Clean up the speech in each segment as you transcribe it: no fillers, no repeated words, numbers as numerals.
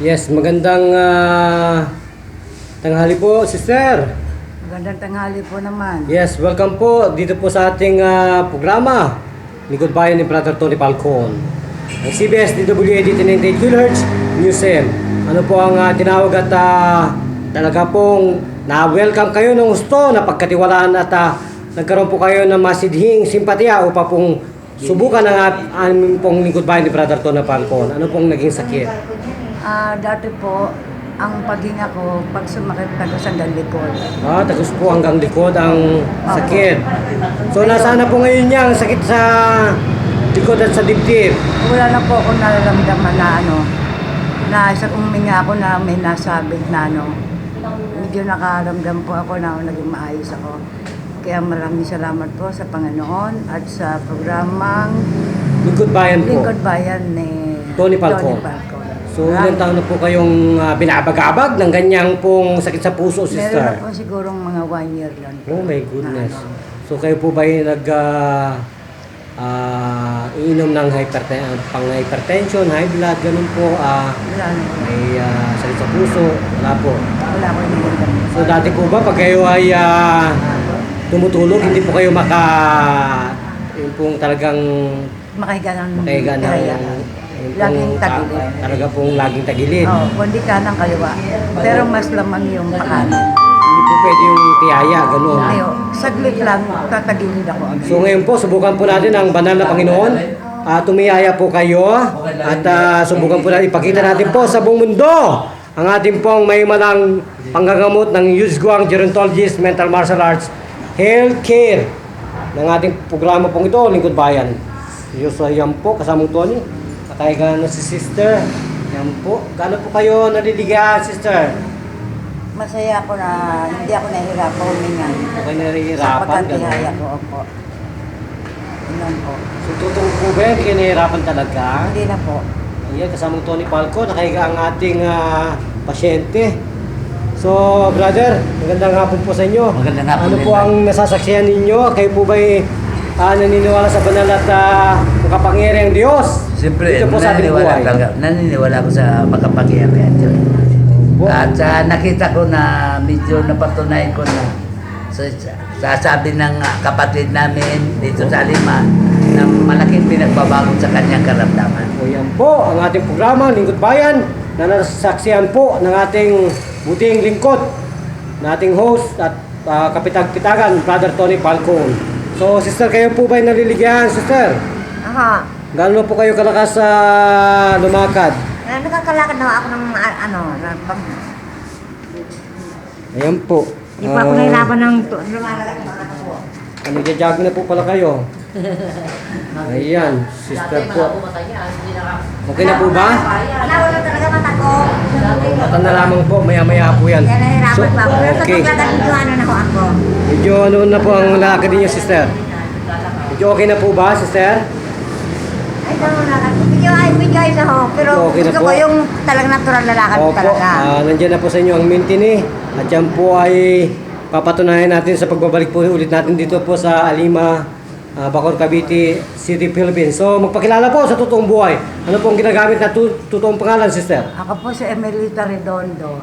Yes, magandang tanghali po, sister. Magandang tanghali po naman. Yes, welcome po dito po sa ating programa. Lingkod Bayan ni Brother Tony Falcon. Ang CBS DWAD 1098 kHz Museum. Ano po ang tinawag at talaga pong na-welcome kayo ng gusto, na pagkatiwalaan at nagkaroon po kayo ng masidhing simpatya upang pong subukan ang aming pong Lingkod Bayan ni Brother Tony Falcon. Ano pong naging sakit? Dati po, ang paghinga ko, pag sumakit tagos hanggang likod. Tagus po hanggang likod ang sakit. So nasaan na po ngayon niya ang sakit sa likod at sa dibdib? Wala na po akong nararamdaman na isa huminga ako na may nasabit na medyo nakaramdam po ako na naging maayos ako. Kaya maraming salamat po sa Panginoon at sa programang Lingkod Bayan po. Lingkod Bayan ni Tony Falcon. So ilang taon na po kayong binabag-abag ng ganyang pong sakit sa puso, sister? Meron na po sigurong mga 1 year lang. Oh my goodness. So kayo po ba yung iinom ng pang-hypertension, high blood, ganun po? Wala na po. May sakit sa puso? Wala po. Wala ko yung So dati po ba pag kayo ay tumutulog, hindi po kayo yung pong talagang makahiga ng pong laging tagilid. Talaga pong laging tagilid. Oo, kundi kanang kaliwa. Pero mas lamang yung pakanan. Hindi po pwede yung tiyaya, gano'n. Ayo, saglit lang, tatagilid ako. So ngayon po, subukan po natin ang banal na Panginoon. Tumiyaya po kayo at subukan po natin, ipakita natin po sa buong mundo ang ating pong may malang panggagamot ng Yuzguang Gerontologist Mental Martial Arts Health Care ng ating programa pong ito, Lingkod Bayan. So yan po, kasamang Tony. Kakahiga na si sister. Yan po. Gaano po kayo naliligayan, sister? Masaya ako na hindi ako nahihirapan huminga. Okay, Sa nahihirapan. pagkatihaya ko, opo. Inon po. So totoo po ba, hindi kayo nahihirapan talaga? Hindi na po. Ayan, kasamang Tony Falcon, nakahiga ang ating pasyente. So, brother, magandang hapon po sa inyo. Magandang hapon Ano din, po ang nasasaksihan ninyo? Kayo po ba'y naniniwala sa banal at makapangyarihang Diyos? Siyempre, Dito po sa ating buhay. naniniwala ko sa makapangyarihan Diyos. At nakita ko na medyo napatunayan ko na sa sabi ng kapatid namin dito sa Lima na malaking pinagbabago sa kanyang karamdaman. O yan po, ang ating programa, Lingkod Bayan, na nasasaksihan po ng ating buting lingkod, na ating host at kapitag-pitagan, Brother Tony Falcon. So, sister, kayo po ba'y naliligayan, sister? Aha. Gano'n po kayo kalakas sa lumakad? Nakakalakad na ako ng Ayan po. Hindi pa ako nahirapan ng lumalakad na ako. Nagja-jogging na po pala kayo. Ayan, sister po. Okay na po ba? Nawala talaga mata ko. Mata na lamang po, maya-maya po yan. Kaya nahirapan pa ako. Pero sa Okay. paglagan medyo na ako. Medyo ano na po ang lalakad ninyo, sister? Medyo okay na po ba, sister? Ay, medyo ayos ako. Pero Okay na gusto po. ko yung talagang natural lalakad Opo, talaga. nandiyan na po sa inyo ang Mintini. At yan po ay papatunayan natin sa pagbabalik po ulit natin dito po sa Alima, Bacoor, Cavite City, Philippines. So magpakilala po sa totoong buhay. Ano pong ginagamit na totoong pangalan, sister? Ako po si Emelita Redondo.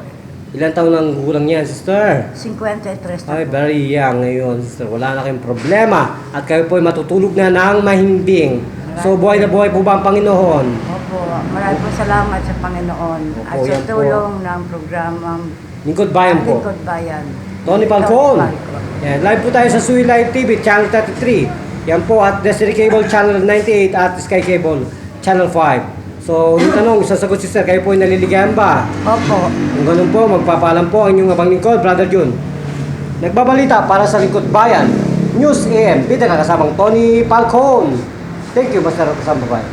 Ilan taon ang gulang niyan, sister? 53 na Ay, po. very young ngayon, sister. Wala na kayong problema. At kayo po ay matutulog na ng mahimbing. So buhay na buhay po ba ang Panginoon? Opo, maraming po salamat sa Panginoon. Opo, At sa yan po. tulong ng programang Lingkod Bayan po. Lingkod Bayan. Tony Falcon. Tony Falcon. Yan, live po tayo sa Sui Live TV, Channel 33. Yan po at Destiny Cable Channel 98 at Sky Cable Channel 5. So, yung tanong, sasagot sister, kayo po ay naliligayan ba? Opo. Kung ganun po, magpapaalam po ang inyong abang lingkod, Brother Jun. Nagbabalita para sa Lingkod Bayan, News AM, bida kasamang Tony Falcon. Thank you, Master Kasama Bayan.